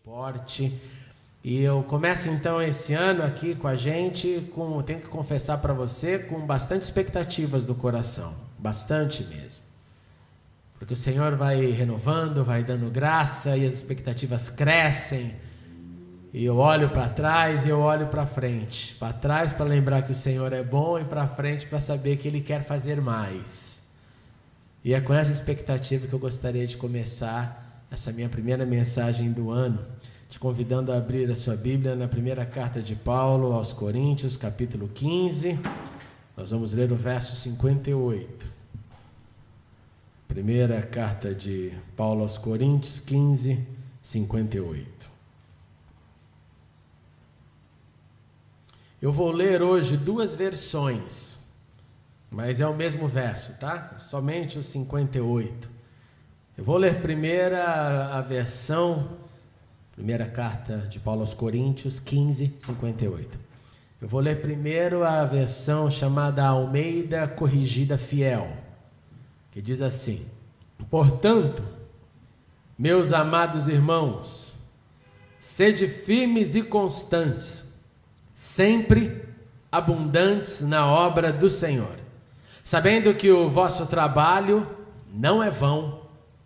suporte. E eu começo então esse ano aqui com a gente, tenho que confessar para você, com bastante expectativas do coração, bastante mesmo. Porque o Senhor vai renovando, vai dando graça e as expectativas crescem. E eu olho para trás e eu olho para frente. Para trás para lembrar que o Senhor é bom e para frente para saber que Ele quer fazer mais. E é com essa expectativa que eu gostaria de começar essa minha primeira mensagem do ano, te convidando a abrir a sua Bíblia na primeira carta de Paulo aos Coríntios, capítulo 15. Nós vamos ler o verso 58. Primeira carta de Paulo aos Coríntios, 15, 58. Eu vou ler hoje duas versões, mas é o mesmo verso, tá? Somente o 58. Eu vou ler primeiro a versão, primeira carta de Paulo aos Coríntios, 15, 58. Eu vou ler primeiro a versão chamada Almeida Corrigida Fiel, que diz assim: portanto, meus amados irmãos, sede firmes e constantes, sempre abundantes na obra do Senhor, sabendo que o vosso trabalho não é vão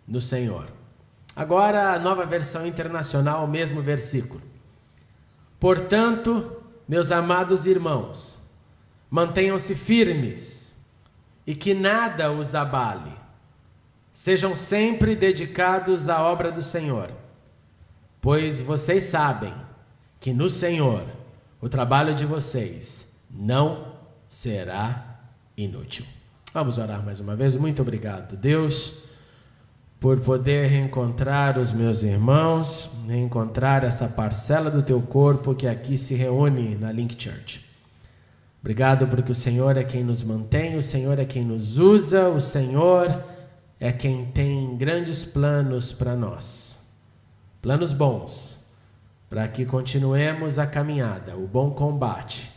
no Senhor. Agora a Nova Versão Internacional, o mesmo versículo. Portanto, meus amados irmãos, mantenham-se firmes e que nada os abale. Sejam sempre dedicados à obra do Senhor, pois vocês sabem que no Senhor o trabalho de vocês não será inútil. Vamos orar mais uma vez. Muito obrigado, Deus, por poder reencontrar os meus irmãos, reencontrar essa parcela do teu corpo que aqui se reúne na Link Church. Obrigado porque o Senhor é quem nos mantém, o Senhor é quem nos usa, o Senhor é quem tem grandes planos para nós. Planos bons, para que continuemos a caminhada, o bom combate,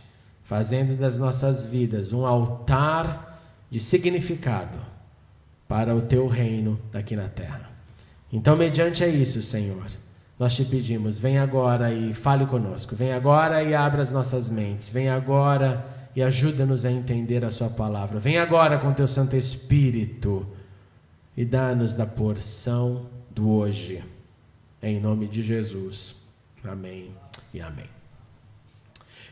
fazendo das nossas vidas um altar de significado para o teu reino aqui na terra. Então, mediante isso, Senhor, nós te pedimos, vem agora e fale conosco, vem agora e abra as nossas mentes, vem agora e ajuda-nos a entender a sua palavra, vem agora com teu Santo Espírito e dá-nos da porção do hoje, em nome de Jesus. Amém e amém.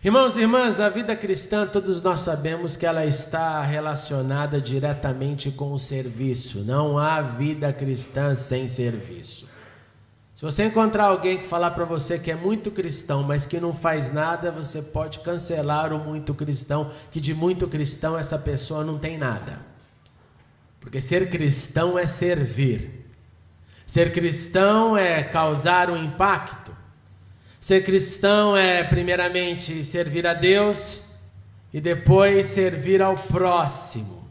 Irmãos e irmãs, a vida cristã, todos nós sabemos que ela está relacionada diretamente com o serviço. Não há vida cristã sem serviço. Se você encontrar alguém que falar para você que é muito cristão, mas que não faz nada, você pode cancelar o muito cristão, que de muito cristão essa pessoa não tem nada. Porque ser cristão é servir. Ser cristão é causar um impacto. Ser cristão é, primeiramente, servir a Deus e depois servir ao próximo.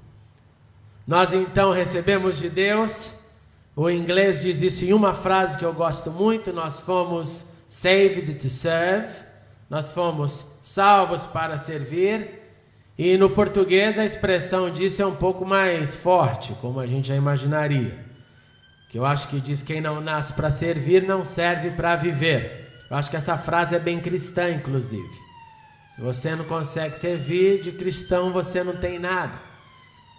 Nós, então, recebemos de Deus, o inglês diz isso em uma frase que eu gosto muito, nós fomos saved to serve, nós fomos salvos para servir, e no português a expressão disso é um pouco mais forte, como a gente já imaginaria, que eu acho que diz: quem não nasce para servir, não serve para viver. Eu acho que essa frase é bem cristã, inclusive. Se você não consegue servir, de cristão você não tem nada.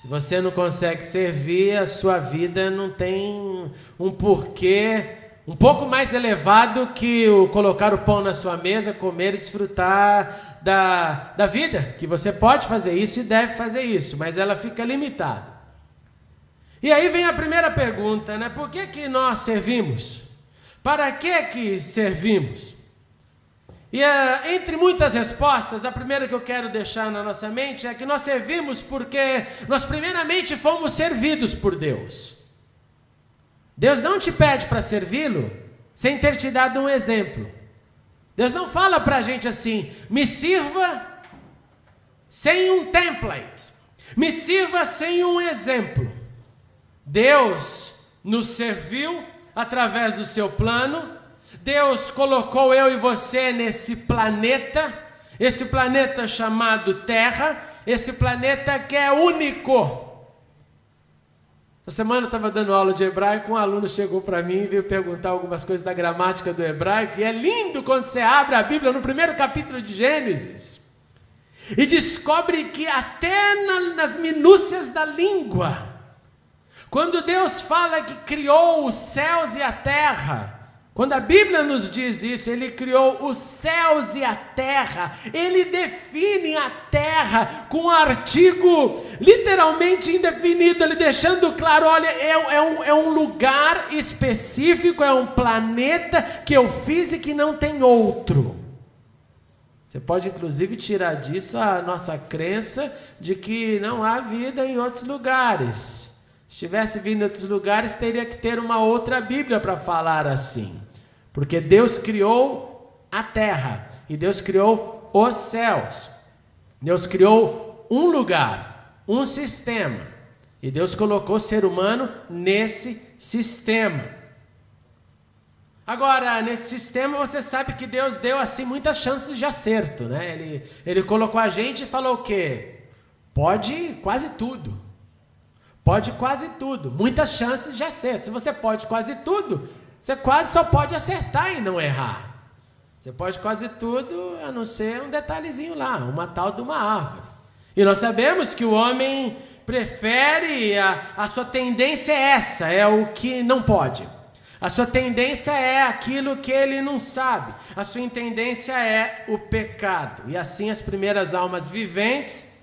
Se você não consegue servir, a sua vida não tem um porquê um pouco mais elevado que o colocar o pão na sua mesa, comer e desfrutar da vida. Que você pode fazer isso e deve fazer isso, mas ela fica limitada. E aí vem a primeira pergunta, né? Por que nós servimos? Para que servimos? E entre muitas respostas, a primeira que eu quero deixar na nossa mente é que nós servimos porque nós primeiramente fomos servidos por Deus. Deus não te pede para servi-lo sem ter te dado um exemplo. Deus não fala para a gente assim: me sirva sem um template, me sirva sem um exemplo. Deus nos serviu através do seu plano. Deus colocou eu e você nesse planeta, esse planeta chamado Terra, esse planeta que é único. Essa semana eu estava dando aula de hebraico, um aluno chegou para mim e veio perguntar algumas coisas da gramática do hebraico, e é lindo quando você abre a Bíblia no primeiro capítulo de Gênesis, e descobre que até nas minúcias da língua, quando Deus fala que criou os céus e a terra, quando a Bíblia nos diz isso, Ele criou os céus e a terra, Ele define a terra com um artigo literalmente indefinido, Ele deixando claro, olha, é um lugar específico, é um planeta que eu fiz e que não tem outro. Você pode inclusive tirar disso a nossa crença de que não há vida em outros lugares. Se tivesse vindo em outros lugares, teria que ter uma outra Bíblia para falar assim. Porque Deus criou a terra e Deus criou os céus. Deus criou um lugar, um sistema. E Deus colocou o ser humano nesse sistema. Agora, nesse sistema você sabe que Deus deu assim muitas chances de acerto, né? Ele colocou a gente e falou o quê? Pode quase tudo. Pode quase tudo. Muitas chances de acerto. Se você pode quase tudo, você quase só pode acertar e não errar. Você pode quase tudo, a não ser um detalhezinho lá, uma tal de uma árvore. E nós sabemos que o homem prefere, a sua tendência é essa, é o que não pode. A sua tendência é aquilo que ele não sabe. A sua tendência é o pecado. E assim as primeiras almas viventes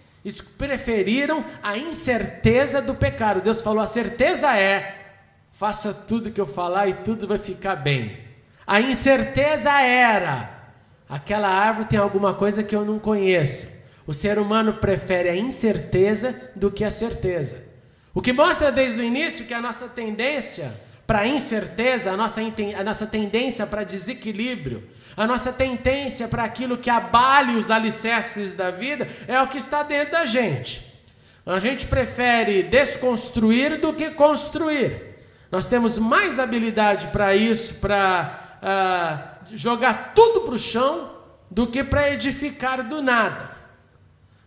preferiram a incerteza do pecado. Deus falou, a certeza é, faça tudo que eu falar e tudo vai ficar bem. A incerteza era, aquela árvore tem alguma coisa que eu não conheço. O ser humano prefere a incerteza do que a certeza. O que mostra desde o início que a nossa tendência para a incerteza, a nossa tendência para desequilíbrio, a nossa tendência para aquilo que abale os alicerces da vida, é o que está dentro da gente. A gente prefere desconstruir do que construir. Nós temos mais habilidade para isso, para jogar tudo para o chão, do que para edificar do nada.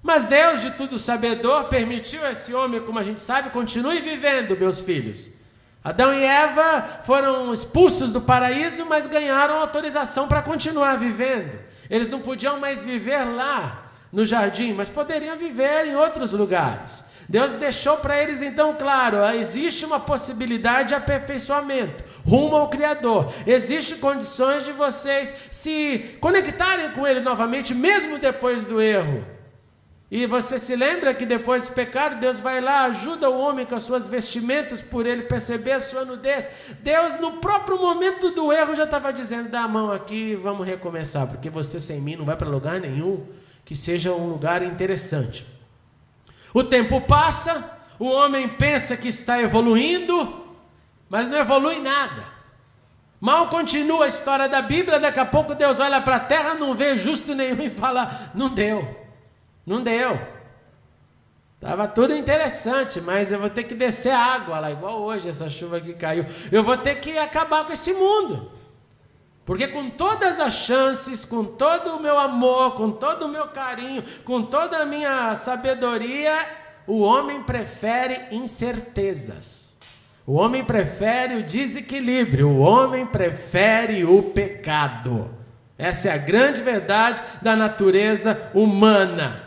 Mas Deus, de tudo sabedor, permitiu esse homem, como a gente sabe, continue vivendo, meus filhos. Adão e Eva foram expulsos do paraíso, mas ganharam autorização para continuar vivendo. Eles não podiam mais viver lá no jardim, mas poderiam viver em outros lugares. Deus deixou para eles então claro, existe uma possibilidade de aperfeiçoamento, rumo ao Criador. Existem condições de vocês se conectarem com Ele novamente, mesmo depois do erro. E você se lembra que depois do pecado, Deus vai lá, ajuda o homem com as suas vestimentas, por ele perceber a sua nudez. Deus, no próprio momento do erro, já estava dizendo, dá a mão aqui, vamos recomeçar, porque você sem mim não vai para lugar nenhum, que seja um lugar interessante. O tempo passa, o homem pensa que está evoluindo, mas não evolui nada. Mal continua a história da Bíblia, daqui a pouco Deus olha para a terra, não vê justo nenhum e fala, não deu. Não deu. Estava tudo interessante, mas eu vou ter que descer água lá, igual hoje essa chuva que caiu. Eu vou ter que acabar com esse mundo. Porque com todas as chances, com todo o meu amor, com todo o meu carinho, com toda a minha sabedoria, o homem prefere incertezas. O homem prefere o desequilíbrio, o homem prefere o pecado. Essa é a grande verdade da natureza humana.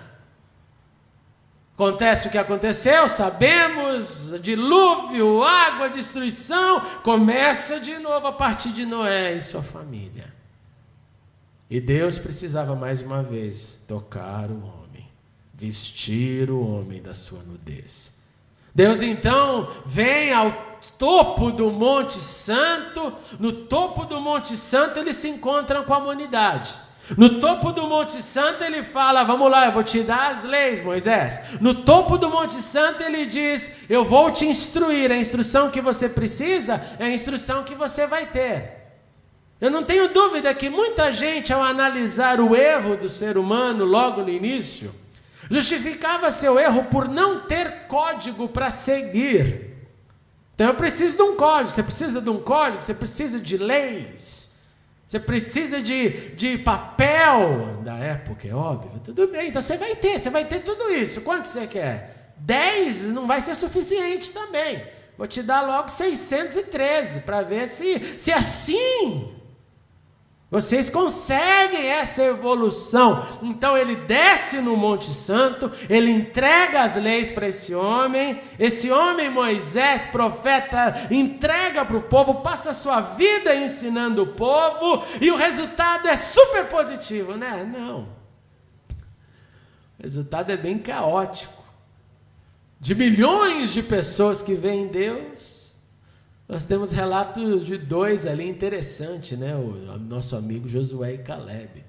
Acontece o que aconteceu, sabemos, dilúvio, água, destruição, começa de novo a partir de Noé e sua família. E Deus precisava mais uma vez tocar o homem, vestir o homem da sua nudez. Deus então vem ao topo do Monte Santo, no topo do Monte Santo eles se encontram com a humanidade. No topo do Monte Santo ele fala, vamos lá, eu vou te dar as leis, Moisés. No topo do Monte Santo ele diz, eu vou te instruir, a instrução que você precisa é a instrução que você vai ter. Eu não tenho dúvida que muita gente, ao analisar o erro do ser humano logo no início, justificava seu erro por não ter código para seguir. Então eu preciso de um código, você precisa de um código, você precisa de leis. Você precisa de papel da época, é óbvio. Tudo bem, então você vai ter tudo isso. Quanto você quer? 10 não vai ser suficiente também. Vou te dar logo 613 para ver se assim vocês conseguem essa evolução. Então ele desce no Monte Santo, ele entrega as leis para esse homem Moisés, profeta, entrega para o povo, passa a sua vida ensinando o povo, e o resultado é super positivo, né? Não. O resultado é bem caótico. De milhões de pessoas que veem Deus, nós temos relatos de 2 ali interessantes, né? O nosso amigo Josué e Caleb.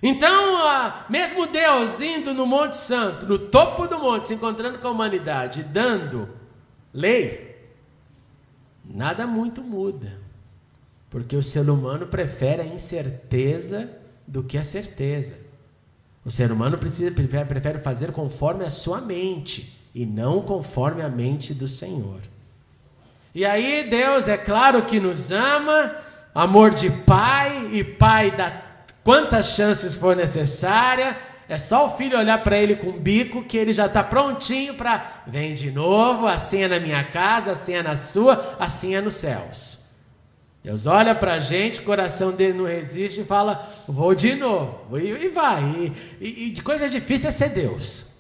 Então, mesmo Deus indo no Monte Santo, no topo do monte, se encontrando com a humanidade, dando lei, nada muito muda. Porque o ser humano prefere a incerteza do que a certeza. O ser humano prefere fazer conforme a sua mente e não conforme a mente do Senhor. E aí Deus, é claro que nos ama, amor de pai, e pai dá quantas chances for necessária. É só o filho olhar para ele com o bico que ele já está prontinho para, vem de novo, assim é na minha casa, assim é na sua, assim é nos céus. Deus olha para a gente, o coração dele não resiste e fala, vou de novo, e vai. E coisa difícil é ser Deus.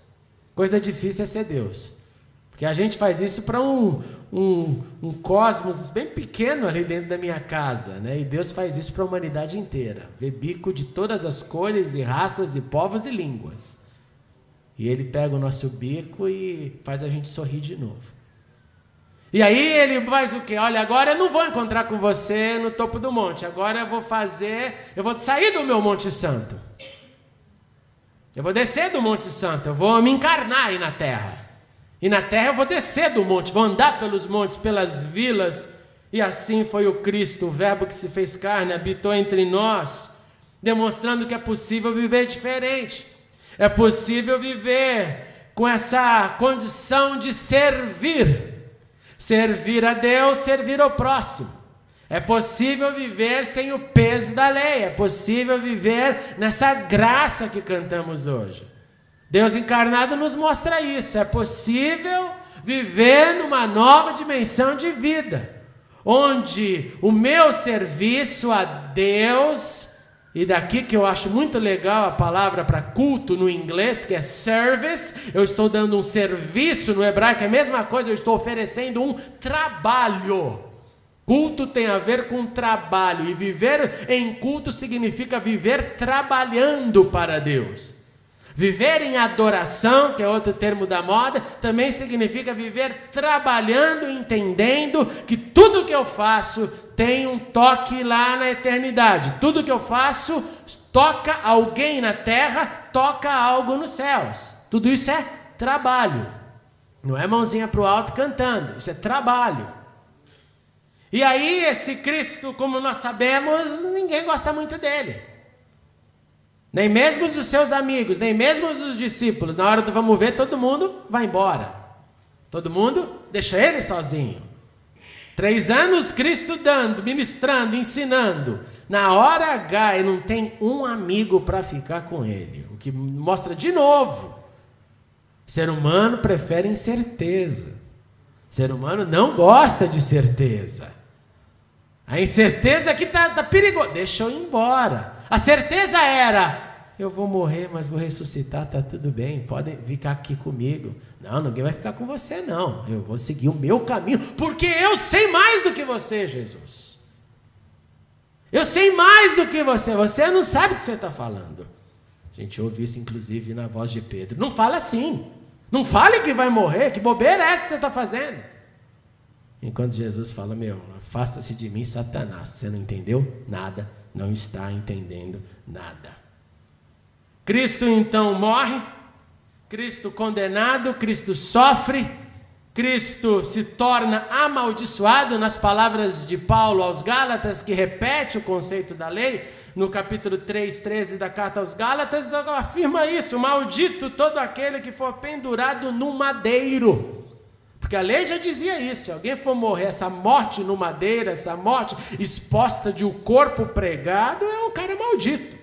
Coisa difícil é ser Deus. Porque a gente faz isso para um cosmos bem pequeno ali dentro da minha casa, né? E Deus faz isso para a humanidade inteira. Vê bico de todas as cores e raças e povos e línguas. E Ele pega o nosso bico e faz a gente sorrir de novo. E aí ele faz o quê? Olha, agora eu não vou encontrar com você no topo do monte. Agora eu vou sair do meu Monte Santo. Eu vou descer do Monte Santo. Eu vou me encarnar aí na terra. E na terra eu vou descer do monte. Vou andar pelos montes, pelas vilas. E assim foi o Cristo, o Verbo que se fez carne, habitou entre nós, demonstrando que é possível viver diferente. É possível viver com essa condição de servir. Servir a Deus, servir ao próximo. É possível viver sem o peso da lei. É possível viver nessa graça que cantamos hoje. Deus encarnado nos mostra isso. É possível viver numa nova dimensão de vida, onde o meu serviço a Deus, e daqui que eu acho muito legal a palavra para culto no inglês, que é service, eu estou dando um serviço, no hebraico é a mesma coisa, eu estou oferecendo um trabalho. Culto tem a ver com trabalho, e viver em culto significa viver trabalhando para Deus. Viver em adoração, que é outro termo da moda, também significa viver trabalhando, entendendo que tudo que eu faço tem um toque lá na eternidade. Tudo que eu faço toca alguém na terra, toca algo nos céus. Tudo isso é trabalho. Não é mãozinha para o alto cantando, isso é trabalho. E aí esse Cristo, como nós sabemos, ninguém gosta muito dele. Nem mesmo os seus amigos, nem mesmo os discípulos. Na hora do vamos ver, todo mundo vai embora. Todo mundo deixa ele sozinho. 3 anos Cristo dando, ministrando, ensinando. Na hora H, ele não tem um amigo para ficar com ele. O que mostra de novo. O ser humano prefere incerteza. O ser humano não gosta de certeza. A incerteza aqui está perigosa. Deixa eu ir embora. A certeza era, eu vou morrer, mas vou ressuscitar, está tudo bem, podem ficar aqui comigo. Não, ninguém vai ficar com você não, eu vou seguir o meu caminho, porque eu sei mais do que você, Jesus. Eu sei mais do que você não sabe o que você está falando. A gente ouve isso inclusive na voz de Pedro. Não fala assim, não fale que vai morrer, que bobeira é essa que você está fazendo? Enquanto Jesus fala, afasta-se de mim, Satanás, você não entendeu nada, não está entendendo nada. Cristo então morre, Cristo condenado, Cristo sofre, Cristo se torna amaldiçoado, nas palavras de Paulo aos Gálatas, que repete o conceito da lei, no capítulo 3:13 da carta aos Gálatas, afirma isso, maldito todo aquele que for pendurado no madeiro. Porque a lei já dizia isso, se alguém for morrer, essa morte no madeiro, essa morte exposta de um corpo pregado, é um cara maldito.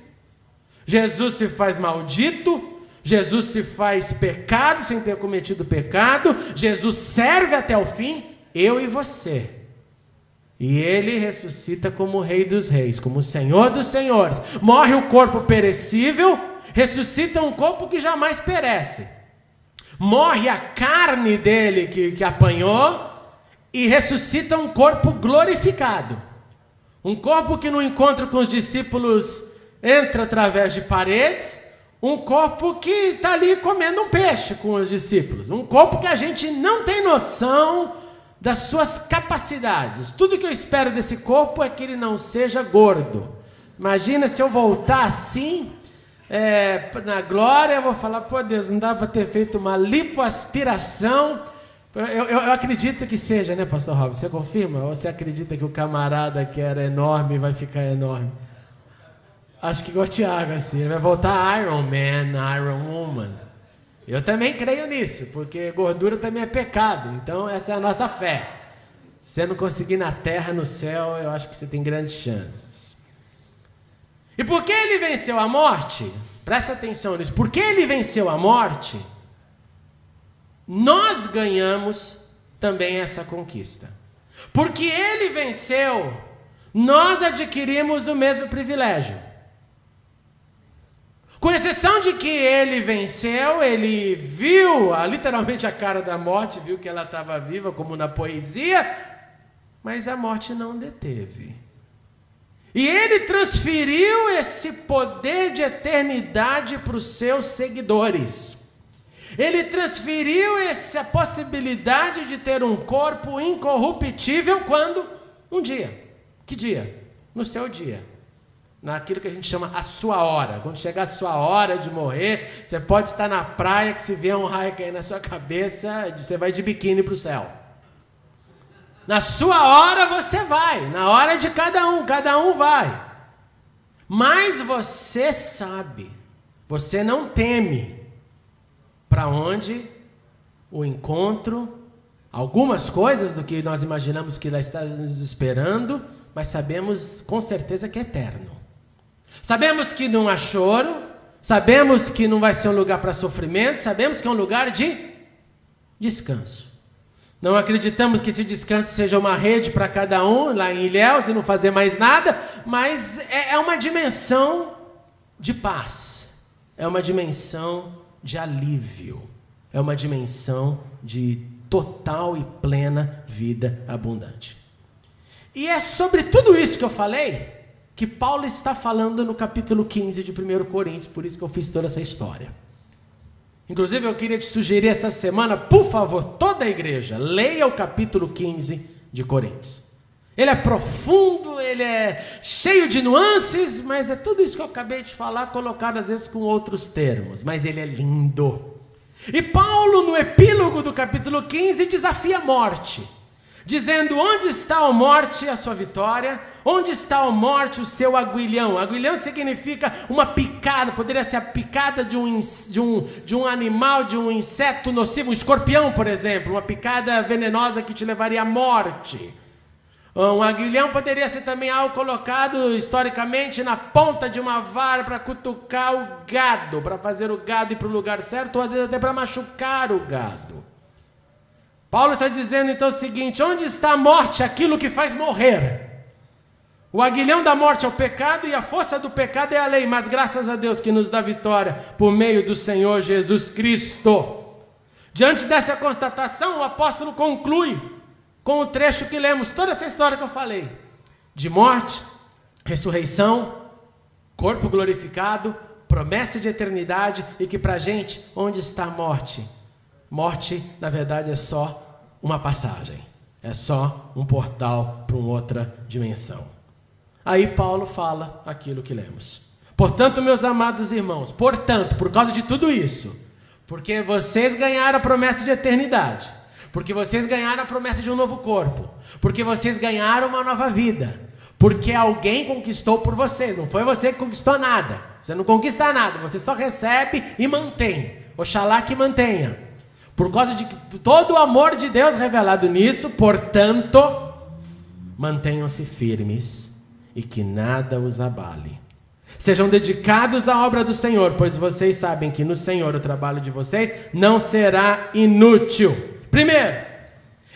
Jesus se faz maldito, Jesus se faz pecado sem ter cometido pecado, Jesus serve até o fim, eu e você. E ele ressuscita como Rei dos Reis, como Senhor dos Senhores. Morre o corpo perecível, ressuscita um corpo que jamais perece. Morre a carne dele que apanhou e ressuscita um corpo glorificado. Um corpo que no encontro com os discípulos entra através de paredes, um corpo que está ali comendo um peixe com os discípulos. Um corpo que a gente não tem noção das suas capacidades. Tudo que eu espero desse corpo é que ele não seja gordo. Imagina se eu voltar assim, na glória, eu vou falar, pô Deus, não dá para ter feito uma lipoaspiração. Eu acredito que seja, né, pastor Rob? Você confirma? Ou você acredita que o camarada que era enorme vai ficar enorme? Acho que igual o Thiago, assim, ele vai voltar Iron Man, Iron Woman. Eu também creio nisso, porque gordura também é pecado, então essa é a nossa fé. Se você não conseguir na terra, no céu, eu acho que você tem grandes chances. E por que ele venceu a morte? Presta atenção nisso. Por que ele venceu a morte? Nós ganhamos também essa conquista. Porque ele venceu, nós adquirimos o mesmo privilégio. Com exceção de que ele venceu, ele viu literalmente a cara da morte, viu que ela estava viva, como na poesia, mas a morte não deteve. E ele transferiu esse poder de eternidade para os seus seguidores. Ele transferiu essa possibilidade de ter um corpo incorruptível quando? Um dia. Que dia? No seu dia. Naquilo que a gente chama a sua hora. Quando chegar a sua hora de morrer, você pode estar na praia, que se vier um raio cair na sua cabeça, você vai de biquíni para o céu. Na sua hora você vai, na hora de cada um vai. Mas você sabe, você não teme para onde o encontro, algumas coisas do que nós imaginamos que lá está nos esperando, mas sabemos com certeza que é eterno. Sabemos que não há choro, sabemos que não vai ser um lugar para sofrimento, sabemos que é um lugar de descanso. Não acreditamos que esse descanso seja uma rede para cada um, lá em Ilhéus, e não fazer mais nada, mas é uma dimensão de paz, é uma dimensão de alívio, é uma dimensão de total e plena vida abundante. E é sobre tudo isso que eu falei que Paulo está falando no capítulo 15 de 1 Coríntios, por isso que eu fiz toda essa história. Inclusive, eu queria te sugerir essa semana, por favor, toda a igreja, leia o capítulo 15 de Coríntios. Ele é profundo, ele é cheio de nuances, mas é tudo isso que eu acabei de falar, colocado às vezes com outros termos, mas ele é lindo. E Paulo, no epílogo do capítulo 15, desafia a morte, dizendo: onde está a morte, a sua vitória? Onde está a morte, o seu aguilhão? Aguilhão significa uma picada, poderia ser a picada de um animal, de um inseto nocivo, um escorpião, por exemplo, uma picada venenosa que te levaria à morte. Um aguilhão poderia ser também algo colocado historicamente na ponta de uma vara para cutucar o gado, para fazer o gado ir para o lugar certo, ou às vezes até para machucar o gado. Paulo está dizendo então o seguinte: onde está a morte, aquilo que faz morrer? O aguilhão da morte é o pecado e a força do pecado é a lei, mas graças a Deus que nos dá vitória por meio do Senhor Jesus Cristo. Diante dessa constatação, o apóstolo conclui com o trecho que lemos, toda essa história que eu falei, de morte, ressurreição, corpo glorificado, promessa de eternidade, e que para a gente, onde está a morte? Morte, na verdade, é só uma passagem, é só um portal para uma outra dimensão. Aí Paulo fala aquilo que lemos. Portanto, meus amados irmãos, portanto, por causa de tudo isso, porque vocês ganharam a promessa de eternidade, porque vocês ganharam a promessa de um novo corpo, porque vocês ganharam uma nova vida, porque alguém conquistou por vocês, não foi você que conquistou nada, você não conquista nada, você só recebe e mantém, oxalá que mantenha. Por causa de todo o amor de Deus revelado nisso, portanto, mantenham-se firmes e que nada os abale. Sejam dedicados à obra do Senhor, pois vocês sabem que no Senhor o trabalho de vocês não será inútil. Primeiro,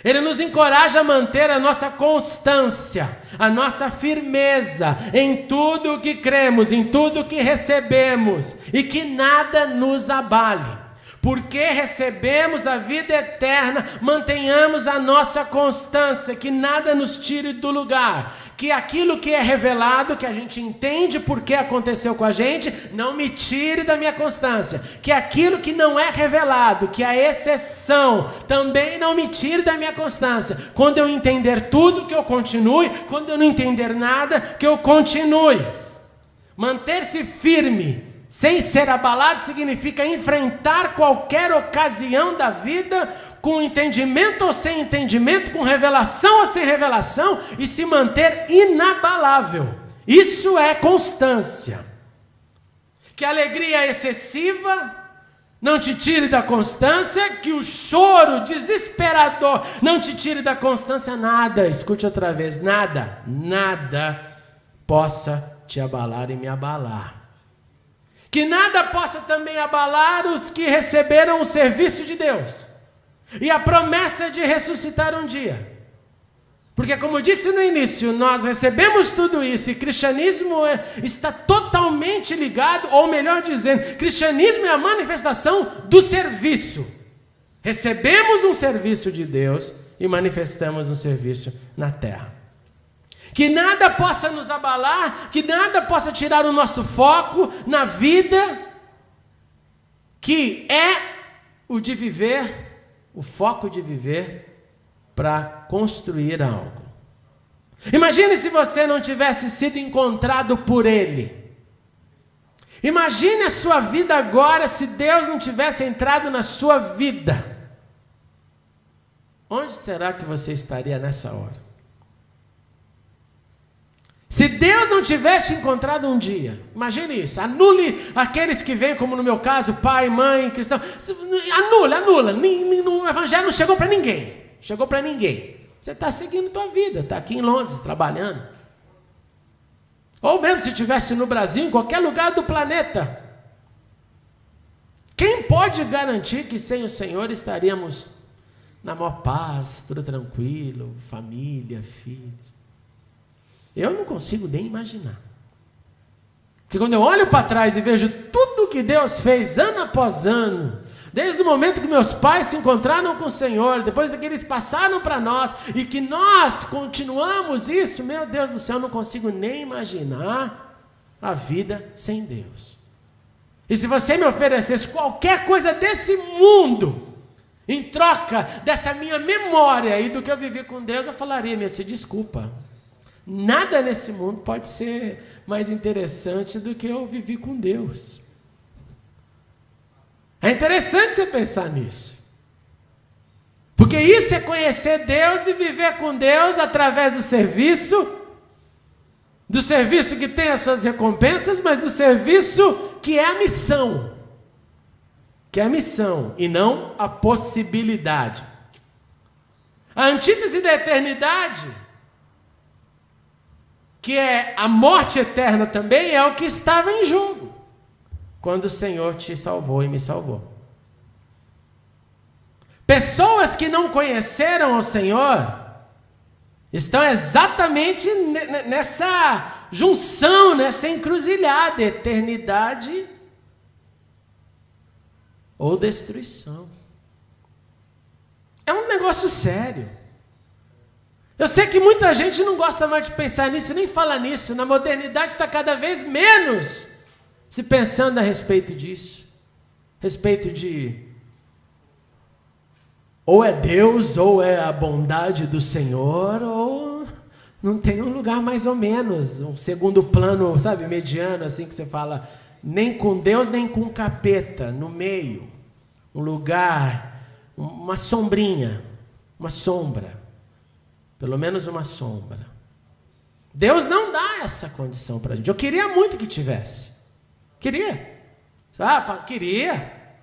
Ele nos encoraja a manter a nossa constância, a nossa firmeza em tudo o que cremos, em tudo o que recebemos, e que nada nos abale. Porque recebemos a vida eterna, mantenhamos a nossa constância, que nada nos tire do lugar, que aquilo que é revelado, que a gente entende porque aconteceu com a gente, não me tire da minha constância, que aquilo que não é revelado, que a exceção, também não me tire da minha constância. Quando eu entender tudo, que eu continue, quando eu não entender nada, que eu continue. Manter-se firme, sem ser abalado, significa enfrentar qualquer ocasião da vida com entendimento ou sem entendimento, com revelação ou sem revelação, e se manter inabalável. Isso é constância. Que a alegria excessiva não te tire da constância, que o choro desesperador não te tire da constância, nada, escute outra vez, nada possa te abalar e me abalar. Que nada possa também abalar os que receberam o serviço de Deus e a promessa de ressuscitar um dia. Porque, como disse no início, nós recebemos tudo isso e cristianismo está totalmente ligado, ou melhor dizendo, cristianismo é a manifestação do serviço. Recebemos um serviço de Deus e manifestamos um serviço na terra. Que nada possa nos abalar, que nada possa tirar o nosso foco na vida, que é o de viver, o foco de viver para construir algo. Imagine se você não tivesse sido encontrado por Ele. Imagine a sua vida agora se Deus não tivesse entrado na sua vida. Onde será que você estaria nessa hora? Se Deus não tivesse encontrado um dia, imagine isso, anule aqueles que vêm, como no meu caso, pai, mãe, cristão, anula, o evangelho não chegou para ninguém, você está seguindo tua vida, está aqui em Londres, trabalhando, ou mesmo se estivesse no Brasil, em qualquer lugar do planeta, quem pode garantir que sem o Senhor estaríamos na maior paz, tudo tranquilo, família, filhos? Eu não consigo nem imaginar. Porque quando eu olho para trás e vejo tudo que Deus fez ano após ano, desde o momento que meus pais se encontraram com o Senhor, depois que eles passaram para nós, e que nós continuamos isso, meu Deus do céu, eu não consigo nem imaginar a vida sem Deus. E se você me oferecesse qualquer coisa desse mundo, em troca dessa minha memória e do que eu vivi com Deus, eu falaria, minha, se desculpa. Nada nesse mundo pode ser mais interessante do que eu vivi com Deus. É interessante você pensar nisso. Porque isso é conhecer Deus e viver com Deus através do serviço que tem as suas recompensas, mas do serviço que é a missão. Que é a missão e não a possibilidade. A antítese da eternidade, que é a morte eterna também, é o que estava em jogo, quando o Senhor te salvou e me salvou. Pessoas que não conheceram ao Senhor, estão exatamente nessa junção, nessa encruzilhada, eternidade ou destruição. É um negócio sério. Eu sei que muita gente não gosta mais de pensar nisso, nem fala nisso. Na modernidade está cada vez menos se pensando a respeito disso. Respeito de ou é Deus, ou é a bondade do Senhor, ou não tem um lugar mais ou menos, um segundo plano, sabe, mediano, assim que você fala, nem com Deus, nem com o capeta, no meio. Um lugar, uma sombrinha, uma sombra. Pelo menos uma sombra. Deus não dá essa condição para a gente. Eu queria muito que tivesse. Queria.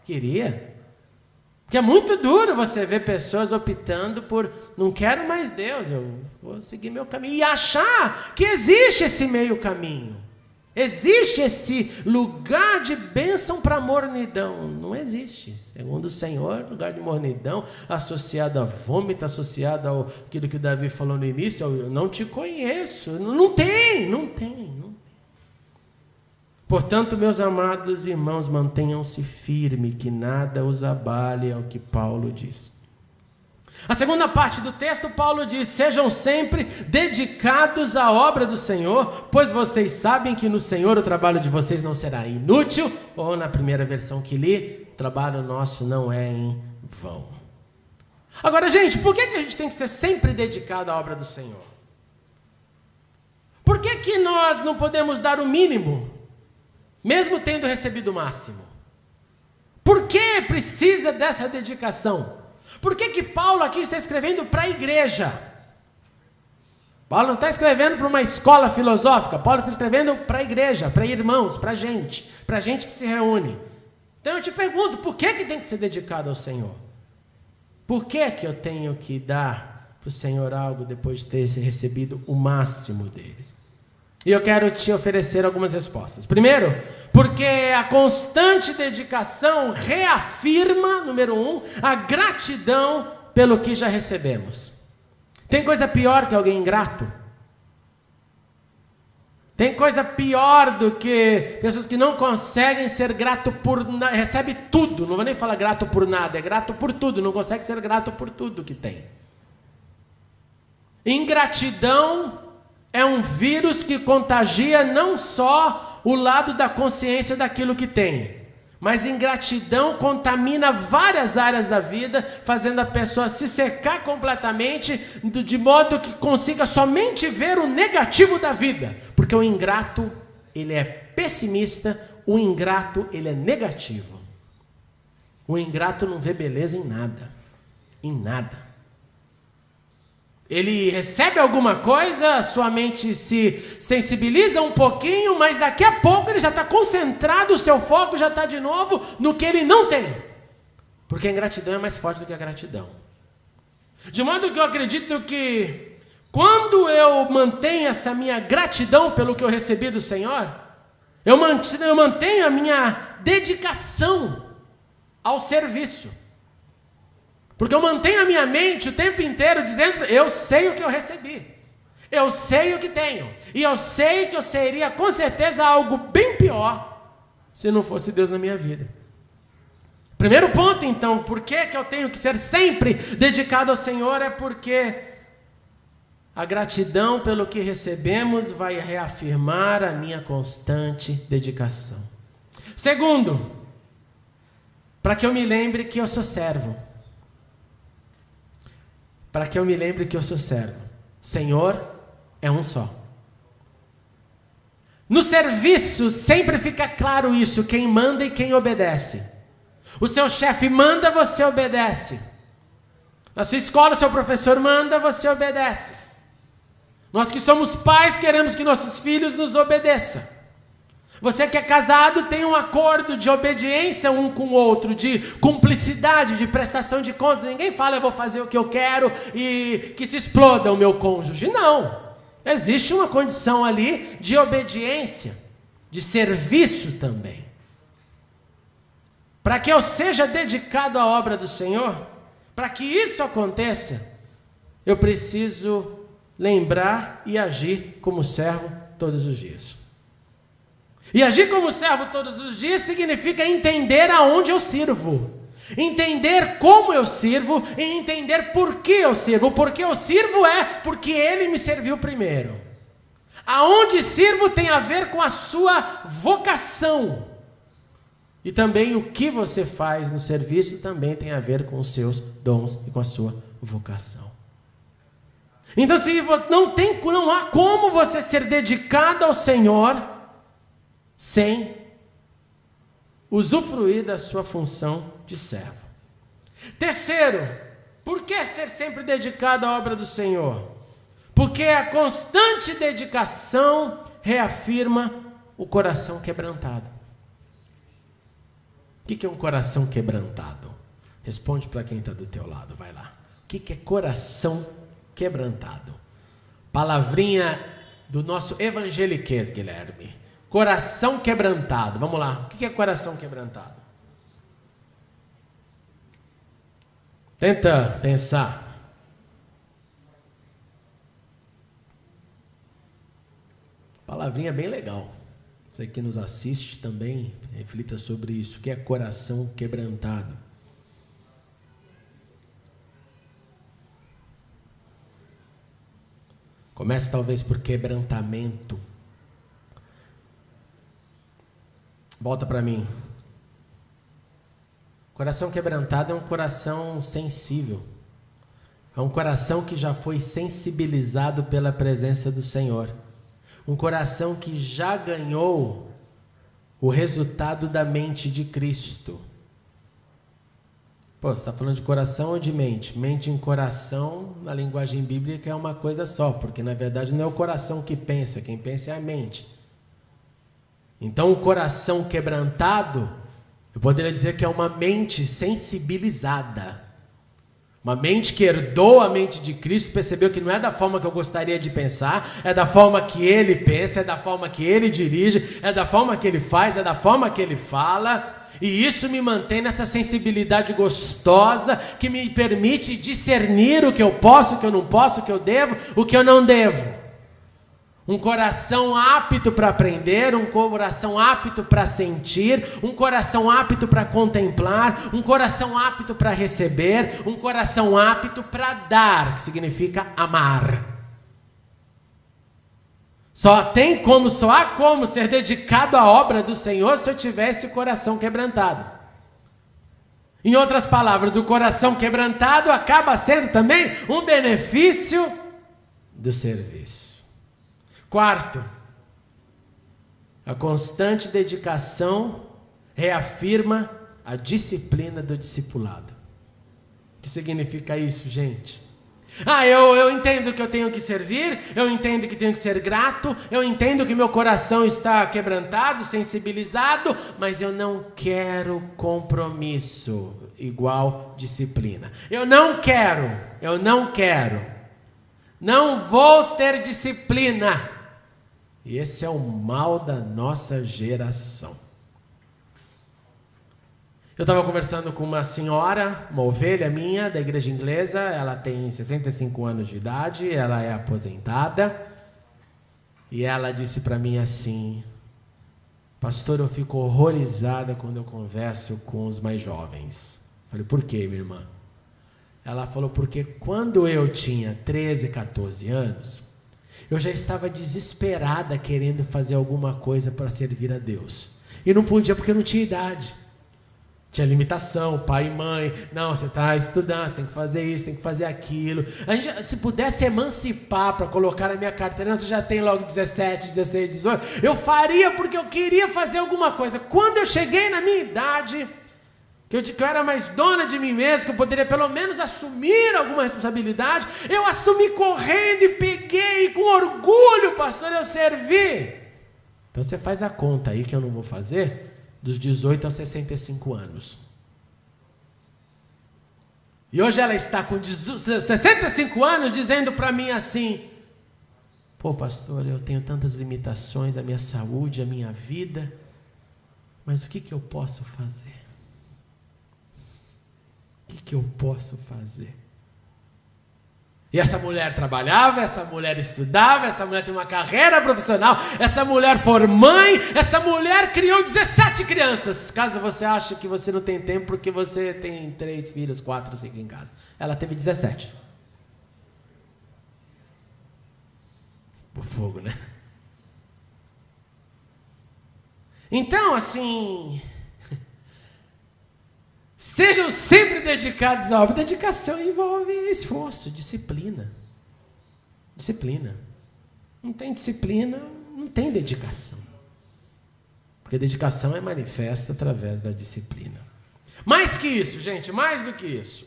Queria. Porque é muito duro você ver pessoas optando por, não quero mais Deus, eu vou seguir meu caminho. E achar que existe esse meio caminho. Existe esse lugar de bênção para mornidão? Não existe. Segundo o Senhor, lugar de mornidão associado a vômito, associado ao aquilo que o Davi falou no início, eu não te conheço. Não tem. Portanto, meus amados irmãos, mantenham-se firmes, que nada os abale, é o que Paulo diz. A segunda parte do texto, Paulo diz: sejam sempre dedicados à obra do Senhor, pois vocês sabem que no Senhor o trabalho de vocês não será inútil, ou na primeira versão que li, o trabalho nosso não é em vão. Agora, gente, por que a gente tem que ser sempre dedicado à obra do Senhor? Por que nós não podemos dar o mínimo, mesmo tendo recebido o máximo? Por que precisa dessa dedicação? Por que Paulo aqui está escrevendo para a igreja? Paulo não está escrevendo para uma escola filosófica, Paulo está escrevendo para a igreja, para irmãos, para gente que se reúne. Então eu te pergunto, por que tem que ser dedicado ao Senhor? Por que eu tenho que dar para o Senhor algo depois de ter recebido o máximo deles? E eu quero te oferecer algumas respostas. Primeiro, porque a constante dedicação reafirma, número 1, a gratidão pelo que já recebemos. Tem coisa pior que alguém ingrato? Tem coisa pior do que pessoas que não conseguem ser grato por nada, recebe tudo, não vou nem falar grato por nada, é grato por tudo, não consegue ser grato por tudo que tem. Ingratidão é um vírus que contagia não só o lado da consciência daquilo que tem, mas ingratidão contamina várias áreas da vida, fazendo a pessoa se secar completamente, de modo que consiga somente ver o negativo da vida, porque o ingrato, ele é pessimista, o ingrato, ele é negativo. O ingrato não vê beleza em nada. Ele recebe alguma coisa, sua mente se sensibiliza um pouquinho, mas daqui a pouco ele já está concentrado, o seu foco já está de novo no que ele não tem. Porque a ingratidão é mais forte do que a gratidão. De modo que eu acredito que quando eu mantenho essa minha gratidão pelo que eu recebi do Senhor, eu mantenho a minha dedicação ao serviço. Porque eu mantenho a minha mente o tempo inteiro dizendo, eu sei o que eu recebi, eu sei o que tenho, e eu sei que eu seria com certeza algo bem pior se não fosse Deus na minha vida. Primeiro ponto então, por que eu tenho que ser sempre dedicado ao Senhor, é porque a gratidão pelo que recebemos vai reafirmar a minha constante dedicação. Segundo, para que eu me lembre que eu sou servo. Para que eu me lembre que eu sou servo. Senhor é um só. No serviço sempre fica claro isso, quem manda e quem obedece. O seu chefe manda, você obedece. Na sua escola, o seu professor manda, você obedece. Nós que somos pais queremos que nossos filhos nos obedeçam. Você que é casado tem um acordo de obediência um com o outro, de cumplicidade, de prestação de contas. Ninguém fala, eu vou fazer o que eu quero e que se exploda o meu cônjuge. Não. Existe uma condição ali de obediência, de serviço também. Para que eu seja dedicado à obra do Senhor, para que isso aconteça, eu preciso lembrar e agir como servo todos os dias. E agir como servo todos os dias significa entender aonde eu sirvo, entender como eu sirvo e entender por que eu sirvo. Porque eu sirvo é porque Ele me serviu primeiro. Aonde sirvo tem a ver com a sua vocação. E também o que você faz no serviço também tem a ver com os seus dons e com a sua vocação. Então, se você não há como você ser dedicado ao Senhor sem usufruir da sua função de servo. Terceiro, por que ser sempre dedicado à obra do Senhor? Porque a constante dedicação reafirma o coração quebrantado. O que é um coração quebrantado? Responde para quem está do teu lado, vai lá. O que é coração quebrantado? Palavrinha do nosso evangeliquez, Guilherme. Coração quebrantado. Vamos lá. O que é coração quebrantado? Tenta pensar. Palavrinha bem legal. Você que nos assiste também, reflita sobre isso. O que é coração quebrantado? Comece talvez por quebrantamento. Volta para mim. Coração quebrantado é um coração sensível. É um coração que já foi sensibilizado pela presença do Senhor. Um coração que já ganhou o resultado da mente de Cristo. Pô, você está falando de coração ou de mente? Mente em coração, na linguagem bíblica, é uma coisa só, porque na verdade não é o coração que pensa, quem pensa é a mente. Então o coração quebrantado, eu poderia dizer que é uma mente sensibilizada. Uma mente que herdou a mente de Cristo, percebeu que não é da forma que eu gostaria de pensar, é da forma que Ele pensa, é da forma que Ele dirige, é da forma que Ele faz, é da forma que Ele fala. E isso me mantém nessa sensibilidade gostosa que me permite discernir o que eu posso, o que eu não posso, o que eu devo, o que eu não devo. Um coração apto para aprender, um coração apto para sentir, um coração apto para contemplar, um coração apto para receber, um coração apto para dar, que significa amar. Só há como ser dedicado à obra do Senhor se eu tivesse o coração quebrantado. Em outras palavras, o coração quebrantado acaba sendo também um benefício do serviço. Quarto, a constante dedicação reafirma a disciplina do discipulado. O que significa isso, gente? Eu entendo que eu tenho que servir, eu entendo que tenho que ser grato, eu entendo que meu coração está quebrantado, sensibilizado, mas eu não quero compromisso igual disciplina. Eu não quero, não vou ter disciplina. E esse é o mal da nossa geração. Eu estava conversando com uma senhora, uma ovelha minha, da igreja inglesa. Ela tem 65 anos de idade, ela é aposentada. E ela disse para mim assim: pastor, eu fico horrorizada quando eu converso com os mais jovens. Falei, por quê, minha irmã? Ela falou, porque quando eu tinha 13, 14 anos, eu já estava desesperada querendo fazer alguma coisa para servir a Deus. E não podia porque eu não tinha idade. Tinha limitação, pai e mãe. Não, você está estudando, você tem que fazer isso, tem que fazer aquilo. A gente, se pudesse emancipar para colocar na minha carteira, você já tem logo 17, 16, 18. Eu faria porque eu queria fazer alguma coisa. Quando eu cheguei na minha idade, que eu era mais dona de mim mesmo, que eu poderia pelo menos assumir alguma responsabilidade, eu assumi correndo e peguei, e com orgulho, pastor, eu servi. Então você faz a conta aí que eu não vou fazer, dos 18 aos 65 anos. E hoje ela está com 65 anos dizendo para mim assim, pô pastor, eu tenho tantas limitações, a minha saúde, a minha vida, mas o que eu posso fazer? O que eu posso fazer? E essa mulher trabalhava, essa mulher estudava, essa mulher tem uma carreira profissional, essa mulher foi mãe, essa mulher criou 17 crianças. Caso você ache que você não tem tempo porque você tem 3 filhos, 4, 5 em casa. Ela teve 17. Por fogo, né? Então, assim, sejam sempre dedicados à obra. Dedicação envolve esforço, disciplina. Disciplina. Não tem disciplina, não tem dedicação. Porque dedicação é manifesta através da disciplina. Mais que isso, gente, mais do que isso.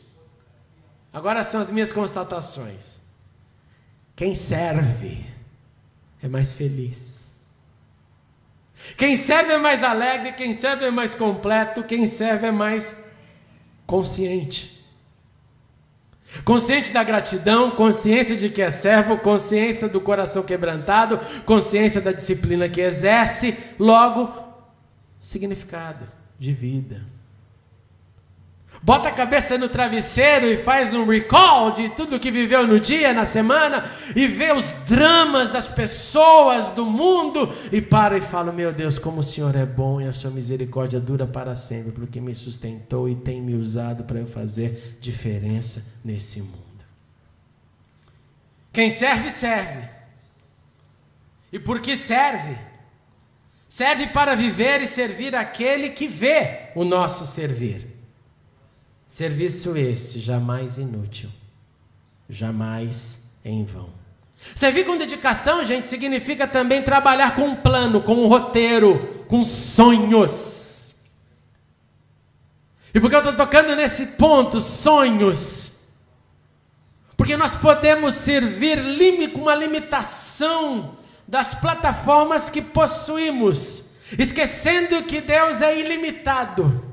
Agora são as minhas constatações. Quem serve é mais feliz. Quem serve é mais alegre, quem serve é mais completo, quem serve é mais consciente. Consciente da gratidão, consciência de que é servo, consciência do coração quebrantado, consciência da disciplina que exerce, logo, significado de vida. Bota a cabeça no travesseiro e faz um recall de tudo que viveu no dia, na semana, e vê os dramas das pessoas, do mundo, e para e fala: meu Deus, como o Senhor é bom e a sua misericórdia dura para sempre, porque me sustentou e tem me usado para eu fazer diferença nesse mundo. Quem serve, serve. E por que serve? Serve para viver e servir aquele que vê o nosso servir. Serviço este jamais inútil, jamais em vão. Servir com dedicação, gente, significa também trabalhar com um plano, com um roteiro, com sonhos. E por que eu estou tocando nesse ponto, sonhos? Porque nós podemos servir com uma limitação das plataformas que possuímos, esquecendo que Deus é ilimitado.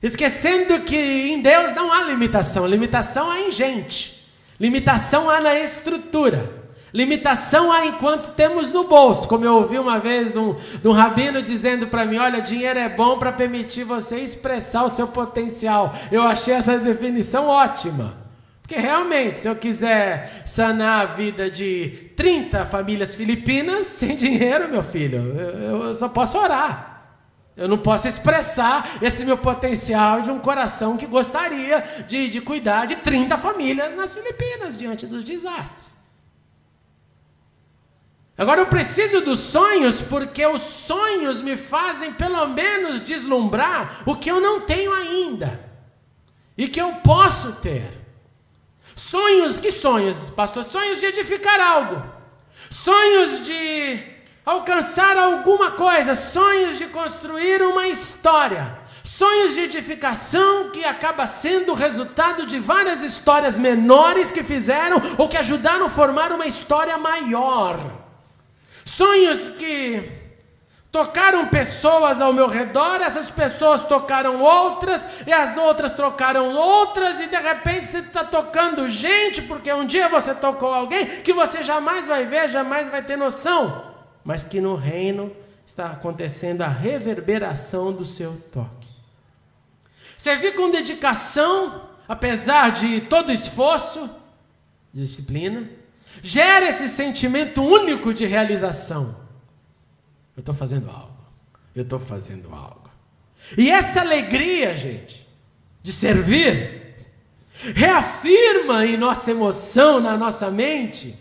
Esquecendo que em Deus não há limitação. Limitação há em gente. Limitação há na estrutura. Limitação há enquanto temos no bolso. Como eu ouvi uma vez de um rabino dizendo para mim: olha, dinheiro é bom para permitir você expressar o seu potencial. Eu achei essa definição ótima. Porque realmente, se eu quiser sanar a vida de 30 famílias filipinas, sem dinheiro, meu filho, eu só posso orar. Eu não posso expressar esse meu potencial de um coração que gostaria de cuidar de 30 famílias nas Filipinas diante dos desastres. Agora eu preciso dos sonhos, porque os sonhos me fazem pelo menos deslumbrar o que eu não tenho ainda e que eu posso ter. Sonhos, que sonhos, pastor? Sonhos de edificar algo, sonhos de alcançar alguma coisa, sonhos de construir uma história, sonhos de edificação que acaba sendo o resultado de várias histórias menores que fizeram ou que ajudaram a formar uma história maior. Sonhos que tocaram pessoas ao meu redor, essas pessoas tocaram outras, e as outras tocaram outras, e de repente você está tocando gente, porque um dia você tocou alguém que você jamais vai ver, jamais vai ter noção, mas que no reino está acontecendo a reverberação do seu toque. Servir com dedicação, apesar de todo esforço, disciplina, gera esse sentimento único de realização. Eu estou fazendo algo, eu estou fazendo algo. E essa alegria, gente, de servir, reafirma em nossa emoção, na nossa mente,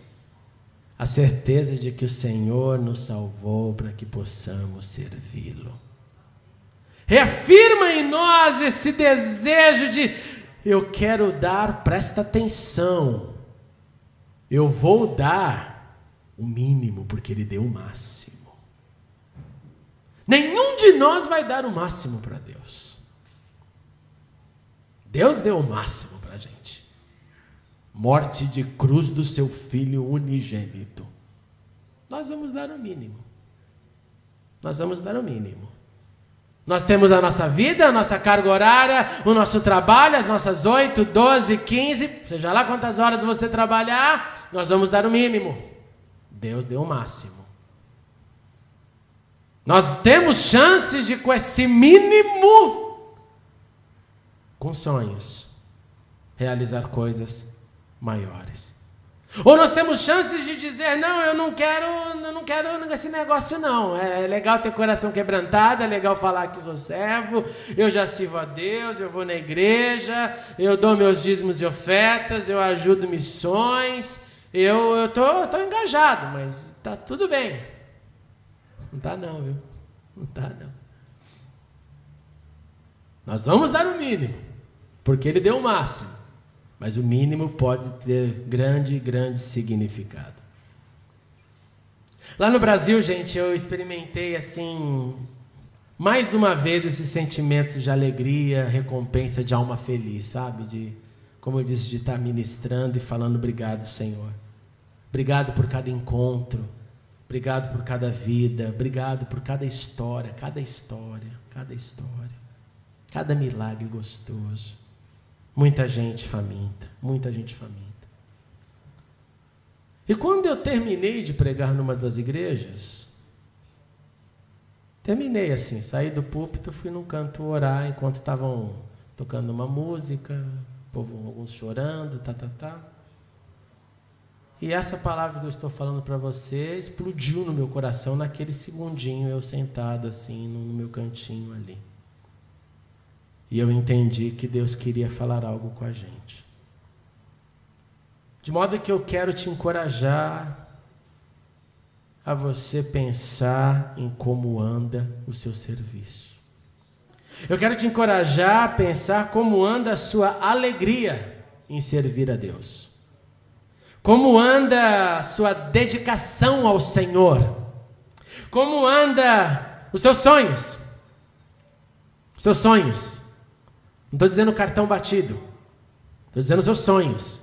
a certeza de que o Senhor nos salvou para que possamos servi-lo. Reafirma em nós esse desejo de: eu quero dar, presta atenção, eu vou dar o mínimo, porque Ele deu o máximo. Nenhum de nós vai dar o máximo para Deus. Deus deu o máximo para a gente. Morte de cruz do seu Filho unigênito. Nós vamos dar o mínimo. Nós vamos dar o mínimo. Nós temos a nossa vida, a nossa carga horária, o nosso trabalho, as nossas 8, 12, 15, seja lá quantas horas você trabalhar, nós vamos dar o mínimo. Deus deu o máximo. Nós temos chance de, com esse mínimo, com sonhos, realizar coisas maiores. Ou nós temos chances de dizer: não, eu não quero esse negócio não. É legal ter coração quebrantado, é legal falar que sou servo, eu já sirvo a Deus, eu vou na igreja, eu dou meus dízimos e ofertas, eu ajudo missões, eu tô engajado, mas tá tudo bem. Não tá não, viu? Não tá não. Nós vamos dar o mínimo, porque Ele deu o máximo. Mas o mínimo pode ter grande significado. Lá no Brasil, gente, eu experimentei assim, mais uma vez, esse sentimento de alegria, recompensa de alma feliz, sabe? Como eu disse, de estar ministrando e falando: obrigado, Senhor. Obrigado por cada encontro. Obrigado por cada vida. Obrigado por cada história. Cada milagre gostoso. Muita gente faminta, muita gente faminta. E quando eu terminei de pregar numa das igrejas, terminei assim, saí do púlpito, fui num canto orar, enquanto estavam tocando uma música, o povo, alguns chorando, E essa palavra que eu estou falando para você explodiu no meu coração naquele segundinho, eu sentado assim no meu cantinho ali. E eu entendi que Deus queria falar algo com a gente. De modo que eu quero te encorajar a você pensar em como anda o seu serviço. Eu quero te encorajar a pensar como anda a sua alegria em servir a Deus. Como anda a sua dedicação ao Senhor. Como anda os seus sonhos. Os seus sonhos. Não estou dizendo cartão batido. Estou dizendo os seus sonhos.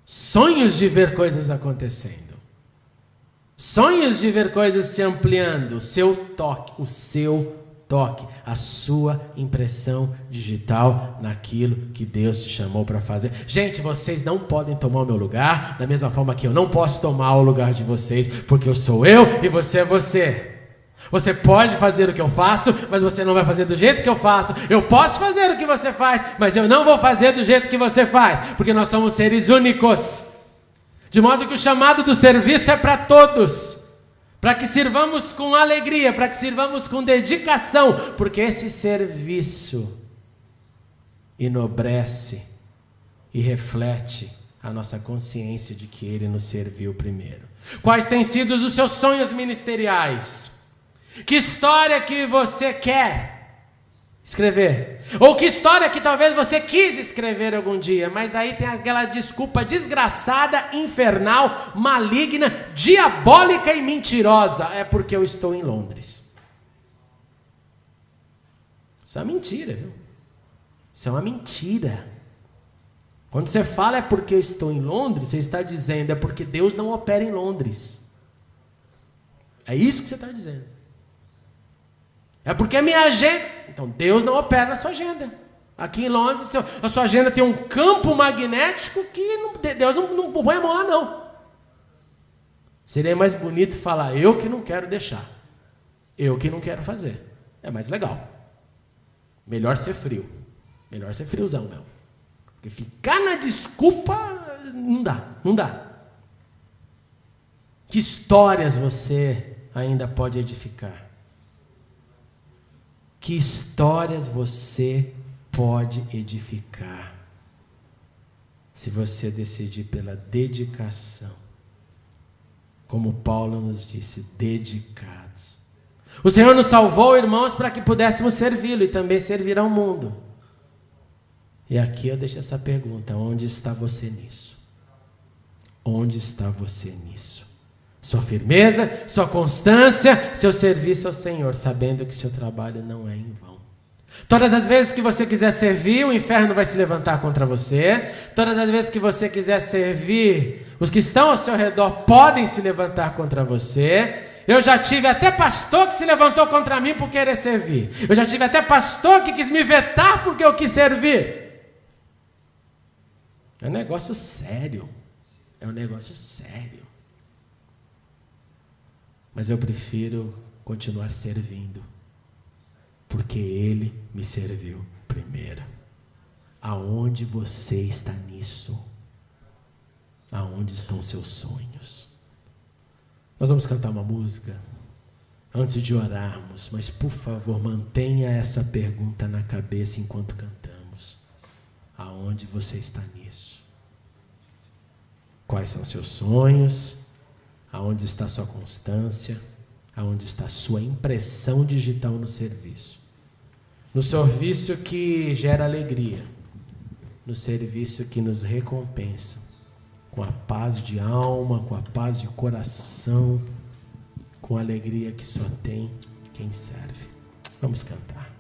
Sonhos de ver coisas acontecendo. Sonhos de ver coisas se ampliando. O seu toque, a sua impressão digital naquilo que Deus te chamou para fazer. Gente, vocês não podem tomar o meu lugar, da mesma forma que eu não posso tomar o lugar de vocês, porque eu sou eu e você é você. Você pode fazer o que eu faço, mas você não vai fazer do jeito que eu faço. Eu posso fazer o que você faz, mas eu não vou fazer do jeito que você faz, porque nós somos seres únicos. De modo que o chamado do serviço é para todos, para que sirvamos com alegria, para que sirvamos com dedicação, porque esse serviço enobrece e reflete a nossa consciência de que Ele nos serviu primeiro. Quais têm sido os seus sonhos ministeriais? Que história que você quer escrever? Ou que história que talvez você quis escrever algum dia, mas daí tem aquela desculpa desgraçada, infernal, maligna, diabólica e mentirosa. É porque eu estou em Londres. Isso é uma mentira, viu? Isso é uma mentira. Quando você fala é porque eu estou em Londres, você está dizendo é porque Deus não opera em Londres. É isso que você está dizendo. É porque a minha agenda... Então, Deus não opera na sua agenda. Aqui em Londres, a sua agenda tem um campo magnético que Deus não põe a mão lá, não. Seria mais bonito falar, eu que não quero deixar. Eu que não quero fazer. É mais legal. Melhor ser frio. Melhor ser friozão, meu. Porque ficar na desculpa, não dá. Que histórias você ainda pode edificar? Que histórias você pode edificar se você decidir pela dedicação? Como Paulo nos disse, dedicados. O Senhor nos salvou, irmãos, para que pudéssemos servi-lo e também servir ao mundo. E aqui eu deixo essa pergunta, onde está você nisso? Onde está você nisso? Sua firmeza, sua constância, seu serviço ao Senhor, sabendo que seu trabalho não é em vão. Todas as vezes que você quiser servir, o inferno vai se levantar contra você. Todas as vezes que você quiser servir, os que estão ao seu redor podem se levantar contra você. Eu já tive até pastor que se levantou contra mim por querer servir. Eu já tive até pastor que quis me vetar porque eu quis servir. É um negócio sério. É um negócio sério. Mas eu prefiro continuar servindo, porque Ele me serviu primeiro. Aonde você está nisso? Aonde estão seus sonhos? Nós vamos cantar uma música antes de orarmos, mas por favor, mantenha essa pergunta na cabeça enquanto cantamos. Aonde você está nisso? Quais são seus sonhos? Aonde está sua constância? Aonde está sua impressão digital no serviço? No serviço que gera alegria, no serviço que nos recompensa, com a paz de alma, com a paz de coração, com a alegria que só tem quem serve. Vamos cantar.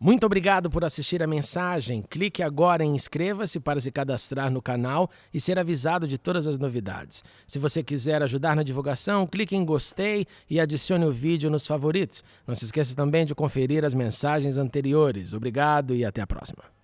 Muito obrigado por assistir a mensagem. Clique agora em inscreva-se para se cadastrar no canal e ser avisado de todas as novidades. Se você quiser ajudar na divulgação, clique em gostei e adicione o vídeo nos favoritos. Não se esqueça também de conferir as mensagens anteriores. Obrigado e até a próxima.